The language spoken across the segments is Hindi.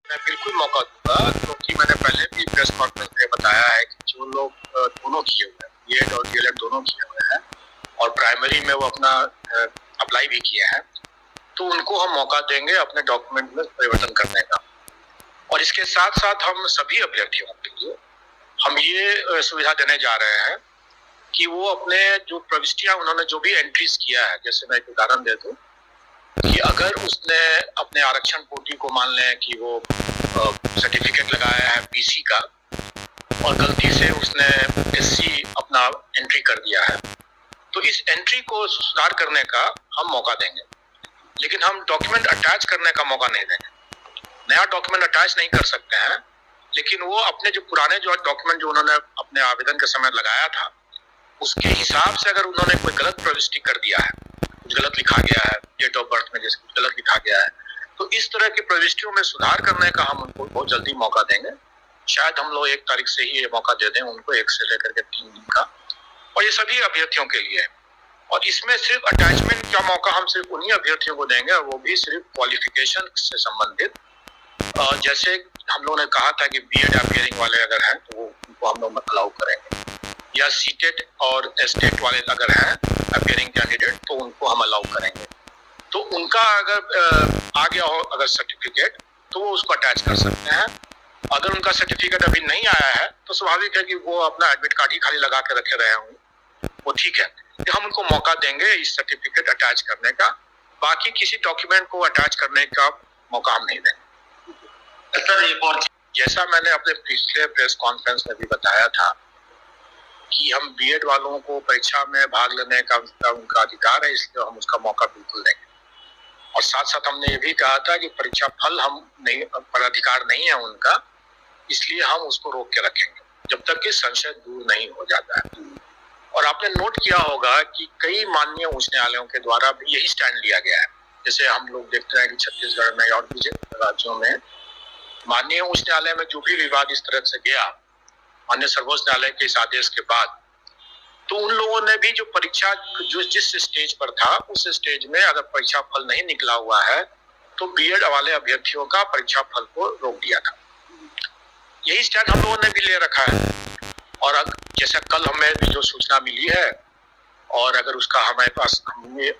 मैं बिल्कुल मौका दूंगा, क्योंकि मैंने पहले भी प्रेस कॉन्फ्रेंस में बताया है कि जो लोग दोनों किए हुए हैं, बीएड और डीएलएड दोनों किए हुए हैं और प्राइमरी में वो अपना अप्लाई भी किए हैं, तो उनको हम मौका देंगे अपने डॉक्यूमेंट में परिवर्तन करने का। और इसके साथ साथ हम सभी अभ्यर्थियों के लिए हम ये सुविधा देने जा रहे हैं कि वो अपने जो प्रविष्टियां उन्होंने जो भी एंट्रीज किया है, जैसे मैं एक उदाहरण दे दूं कि अगर उसने अपने आरक्षण कोटि को मान लें कि वो सर्टिफिकेट लगाया है बीसी का और गलती से उसने एससी अपना एंट्री कर दिया है, तो इस एंट्री को सुधार करने का हम मौका देंगे, लेकिन हम डॉक्यूमेंट अटैच करने का मौका नहीं देंगे। नया डॉक्यूमेंट अटैच नहीं कर सकते हैं, लेकिन वो अपने जो पुराने जो डॉक्यूमेंट जो उन्होंने अपने आवेदन के समय लगाया था उसके हिसाब से अगर उन्होंने कोई गलत प्रविष्टि कर दिया है, कुछ गलत लिखा गया है डेट ऑफ बर्थ में, जैसे कुछ गलत लिखा गया है, तो इस तरह की प्रविष्टियों में सुधार करने का हम उनको बहुत जल्दी मौका देंगे। शायद हम लोग 1 तारीख से ही ये मौका दे दें उनको, 1 से लेकर के 3 दिन का, और ये सभी अभ्यर्थियों के लिए है। और इसमें सिर्फ अटैचमेंट का मौका हम सिर्फ उन्हीं अभ्यर्थियों को देंगे, और वो भी सिर्फ क्वालिफिकेशन से संबंधित। जैसे हम लोगों ने कहा था कि बीएड अपियरिंग वाले अगर हैं तो वो उनको हम लोग अलाउ करेंगे, या सीटेट और एस्टेट वाले अगर हैं अपियरिंग कैंडिडेट तो उनको हम अलाउ करेंगे। तो उनका अगर आ गया हो अगर सर्टिफिकेट तो वो उसको अटैच कर सकते हैं। अगर उनका सर्टिफिकेट अभी नहीं आया है तो स्वाभाविक है कि वो अपना एडमिट कार्ड ही खाली लगा के रखे रहे होंगे, वो ठीक है, तो हम उनको मौका देंगे इस सर्टिफिकेट अटैच करने का। बाकी किसी डॉक्यूमेंट को अटैच करने का मौका हम नहीं देंगे। सर एक और, जैसा मैंने अपने पिछले प्रेस कॉन्फ्रेंस में भी बताया था कि हम बीएड वालों को परीक्षा में भाग लेने का उनका अधिकार है, इसलिए हम उसका मौका बिल्कुल देंगे। और साथ साथ हमने ये भी कहा था कि परीक्षा फल हम नहीं पर अधिकार नहीं है उनका, इसलिए हम उसको रोक के रखेंगे जब तक कि संशय दूर नहीं हो जाता है। और आपने नोट किया होगा कि कई माननीय उच्च न्यायालयों के द्वारा भी यही स्टैंड लिया गया है। जैसे हम लोग देखते हैं कि छत्तीसगढ़ में और भी राज्यों में माननीय उच्च न्यायालय में जो भी विवाद इस तरह से गया माननीय सर्वोच्च न्यायालय के इस आदेश के बाद, तो उन लोगों ने भी जो परीक्षा जो जिस स्टेज पर था उस स्टेज में अगर परीक्षा फल नहीं निकला हुआ है तो बीएड वाले अभ्यर्थियों का परीक्षा फल को रोक दिया था। यही स्टैंड हम लोगों ने भी ले रखा है। और जैसा कल हमें भी जो सूचना मिली है और अगर उसका हमारे पास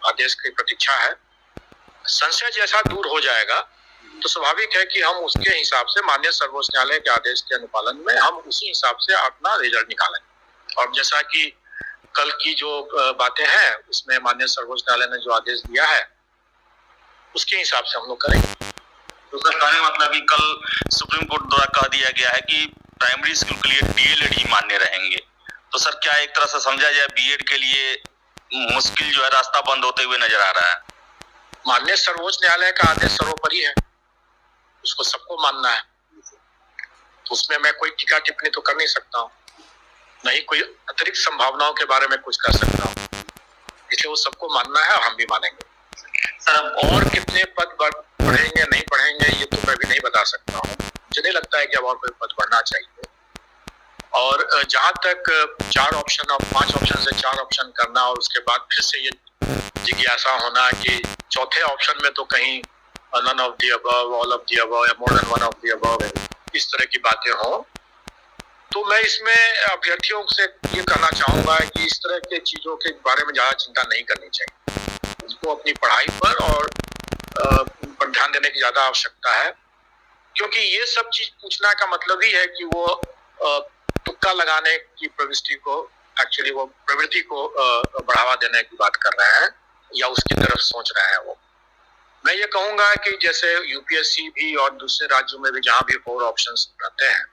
आदेश की प्रतीक्षा है, संशय जैसा दूर हो जाएगा तो स्वाभाविक है कि हम उसके हिसाब से माननीय सर्वोच्च न्यायालय के आदेश के अनुपालन में हम उसी हिसाब से अपना रिजल्ट निकालेंगे। और जैसा कि कल की जो बातें हैं उसमें माननीय सर्वोच्च न्यायालय ने जो आदेश दिया है उसके हिसाब से हम लोग करेंगे। तो सर कहने मतलब कि कल सुप्रीम कोर्ट द्वारा कह दिया गया है कि प्राइमरी स्कूल के लिए डीएलएड ही मान्य रहेंगे, तो सर क्या एक तरह से समझा जाए बीएड के लिए मुश्किल जो है रास्ता बंद होते हुए नजर आ रहा है? माननीय सर्वोच्च न्यायालय का आदेश सर्वोपरि है, उसको सबको मानना है, तो उसमें मैं कोई टीका टिप्पणी तो कर नहीं सकता हूँ, नहीं कोई अतिरिक्त संभावनाओं के बारे में कुछ कर सकता हूँ, इसलिए वो सबको मानना है और हम भी मानेंगे। सर और कितने पद बढ़ेंगे नहीं बढ़ेंगे ये तो मैं भी नहीं बता सकता हूँ, मुझे नहीं लगता है कि अब और कोई पद बढ़ना चाहिए। और जहाँ तक 4 ऑप्शन और 5 ऑप्शन से 4 ऑप्शन करना और उसके बाद फिर से ये जिज्ञासा होना कि चौथे ऑप्शन में तो कहीं none of the above, all of the above या more than one of the above इस तरह की बातें हो, तो मैं इसमें अभ्यर्थियों से ये कहना चाहूंगा कि इस तरह के चीजों के बारे में ज्यादा चिंता नहीं करनी चाहिए। उसको अपनी पढ़ाई पर और उन पर ध्यान देने की ज्यादा आवश्यकता है, क्योंकि ये सब चीज पूछना का मतलब ही है कि वो तुक्का लगाने की प्रवृत्ति को एक्चुअली वो प्रवृत्ति को बढ़ावा देने की बात कर रहे हैं या उसकी तरफ सोच रहे हैं। वो मैं ये कहूंगा कि जैसे यूपीएससी भी और दूसरे राज्यों में भी जहां भी 4 ऑप्शंस रहते हैं,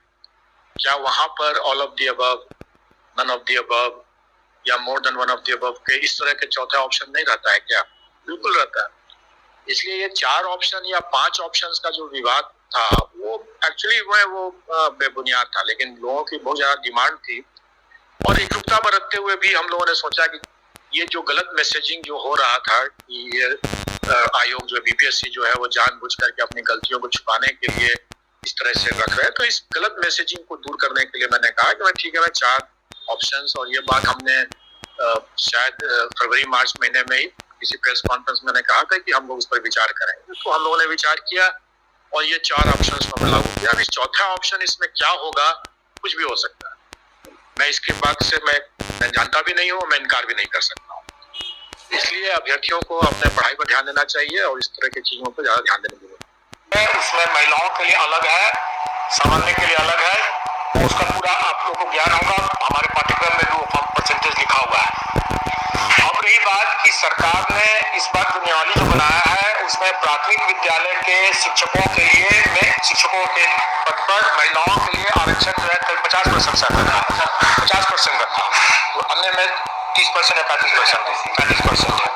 क्या वहां पर all of the above, none of the above या more than one of the above के इस तरह के चौथा ऑप्शन नहीं रहता है क्या? बिल्कुल रहता है। इसलिए ये 4 ऑप्शन या 5 ऑप्शंस का जो विवाद था वो एक्चुअली वो बेबुनियाद था, लेकिन लोगों की बहुत ज्यादा डिमांड थी और एकरूपता बरतते हुए भी हम लोगों ने सोचा कि ये जो गलत मैसेजिंग जो हो रहा था कि ये आयोग जो बीपीएससी जो है वो जानबूझ करके अपनी गलतियों को छुपाने के लिए इस तरह से रख रहे हैं, तो इस गलत मैसेजिंग को दूर करने के लिए मैंने कहा कि मैं ठीक है मैं 4 ऑप्शंस, और ये बात हमने शायद फरवरी मार्च महीने में ही किसी प्रेस कॉन्फ्रेंस में मैंने कहा था कि हम लोग उस पर विचार करेंगे, तो हम लोगों ने विचार किया और ये 4 ऑप्शंस को हमने लागू किया। अब इस चौथा ऑप्शन इसमें क्या होगा, कुछ भी हो सकता है। मैं इसके बाद से मैं जानता भी नहीं हूँ, मैं इनकार भी नहीं कर सकता हूँ। इसलिए अभ्यर्थियों को अपने पढ़ाई पर ध्यान देना चाहिए और इस तरह की चीजों पर ज्यादा ध्यान देने की जरूरत है। उसमें महिलाओं के लिए अलग है, सामान्य के लिए अलग है, उसका पूरा आप लोगों को ज्ञान होगा। हमारे पाठ्यक्रम में भी वो परसेंटेज लिखा हुआ है। अब रही बात कि सरकार ने इस बार जो नियमावली जो बनाया है उसमें प्राथमिक विद्यालय के शिक्षकों के लिए शिक्षकों के पद पर महिलाओं के लिए आरक्षण जो है 50% से रखा है, 50% रखा, तो अन्य में 30% या 35% है।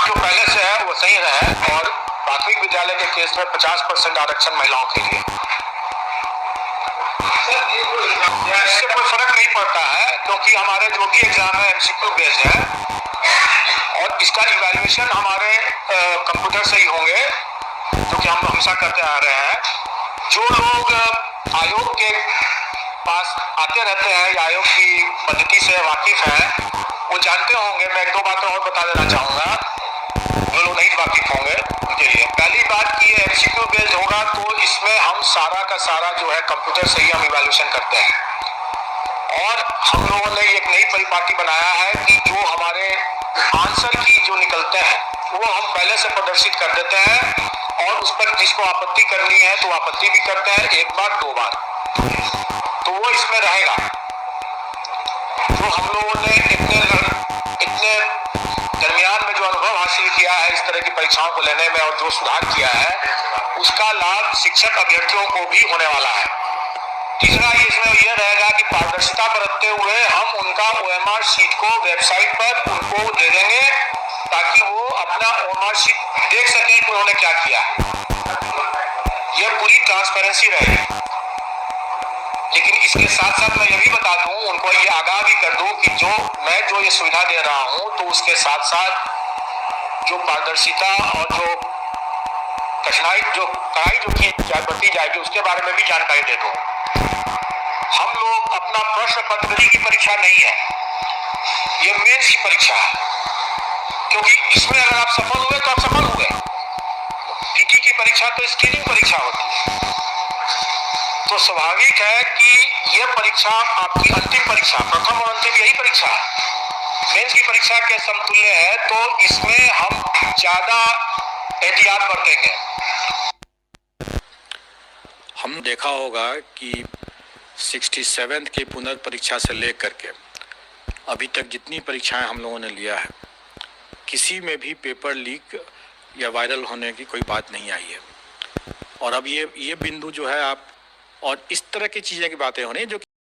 जो पहले से है वो सही रहे और प्राथमिक विद्यालय के केस में 50% आरक्षण महिलाओं के लिए। इससे कोई फर्क नहीं पड़ता है क्योंकि हमारे जो भी एग्जाम है एमसीक्यू बेस्ड है और इसका इवैल्यूएशन हमारे कंप्यूटर से ही होंगे, जो कि हम हमेशा करते आ रहे हैं। जो लोग आयोग के पास आते रहते हैं या आयोग की पद्धति से वाकिफ हैं वो जानते होंगे। मैं 1-2 बातें और बता देना चाहूँगा जो लोग नहीं वाकिफ होंगे उनके लिए। पहली बात कि ये एमसीक्यू बेस्ड होगा तो इसमें हम सारा का सारा जो है कंप्यूटर से ही हम इवैल्यूएशन करते हैं और हम लोगों ने एक नई परिपाटी बनाया है कि जो हमारे आंसर की जो निकलते हैं वो हम पहले से प्रदर्शित कर देते हैं और उस पर जिसको आपत्ति करनी है तो आपत्ति भी करते हैं 1 बार 2 बार, तो वो इसमें रहेगा। जो हम लोगों ने इतने दरमियान में जो अनुभव हासिल किया है इस तरह की परीक्षाओं को लेने में और जो सुधार किया है उसका लाभ शिक्षक अभ्यर्थियों को भी होने वाला है। तीसरा इसमें यह रहेगा कि पारदर्शिता बरतते हुए हम उनका OMR शीट को वेबसाइट पर उनको दे देंगे ताकि वो अपना OMR शीट देख सकें कि उन्होंने क्या किया। यह पूरी ट्रांसपेरेंसी रहेगी। लेकिन इसके साथ साथ मैं ये भी बता दूं, उनको ये आगाह भी कर दूं कि जो ये सुविधा दे रहा हूं तो उसके साथ साथ जो पारदर्शिता और जो कठिनाई जो बढ़ती जाएगी उसके बारे में भी जानकारी दे दूं। हम लोग अपना प्रश्न पत्र की परीक्षा नहीं है, ये मेंस की परीक्षा है, क्योंकि इसमें अगर आप सफल हुए तो आप सफल हुए। पीटी की परीक्षा तो स्क्रीनिंग परीक्षा होती है, तो स्वाभाविक है कि यह परीक्षा आपकी अंतिम परीक्षा, प्रथम और अंतिम यही परीक्षा है, मेंस की परीक्षा के समतुल्य है, तो इसमें हम ज्यादा एहतियात बरतेंगे। हम देखा होगा कि 67th की पुनर्परीक्षा से लेकर के अभी तक जितनी परीक्षाएं हम लोगों ने लिया है किसी में भी पेपर लीक या वायरल होने की कोई बात नहीं आई है। और अब ये बिंदु जो है आप और इस तरह की चीज़ें की बातें हो रही हैं जो